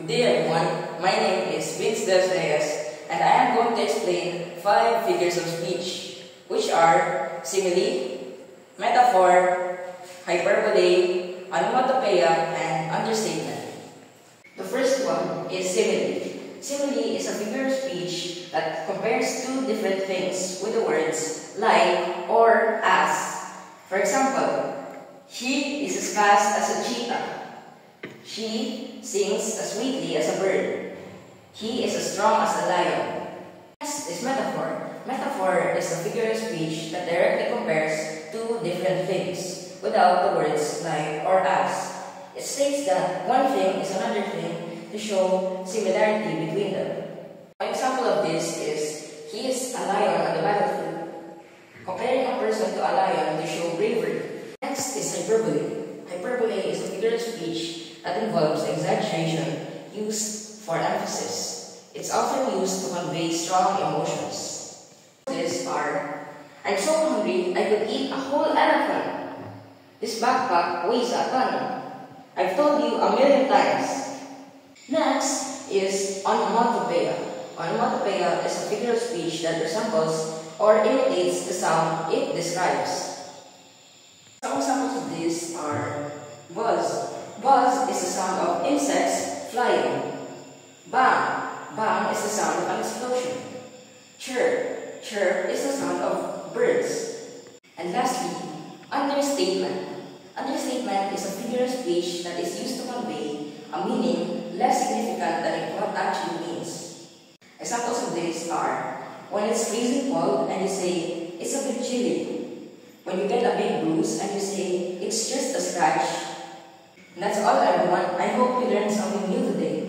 Good day everyone, my name is Vince Del Reyes and I am going to explain 5 figures of speech, which are simile, metaphor, hyperbole, onomatopoeia, and understatement. The first one is simile. Simile is a figure of speech that compares two different things with the words like or as. For example, he is as fast as a cheetah. She sings as sweetly as a bird. He is as strong as a lion. Next is metaphor. Metaphor is a figure of speech that directly compares two different things without the words like or as. It states that one thing is another thing to show similarity between them. An example of this is, he is a lion on the battlefield, comparing a person to a lion to show bravery. Next is hyperbole. Hyperbole is a figure of speech that involves exaggeration used for emphasis. It's often used to convey strong emotions. These are, I'm so hungry I could eat a whole elephant. This backpack weighs a ton. I've told you a million times. Next is onomatopoeia. Onomatopoeia is a figure of speech that resembles or imitates the sound it describes. Some examples of these are buzz. Buzz is the sound of insects flying. Bang. Bang is the sound of an explosion. Chirp. Chirp is the sound of birds. And lastly, understatement. Understatement is a figure of speech that is used to convey a meaning less significant than it what actually means. Examples of this are, when it's freezing cold and you say, it's a bit chilly. When you get a big bruise and you say, it's just a scratch. And that's all everyone. I hope you learned something new today.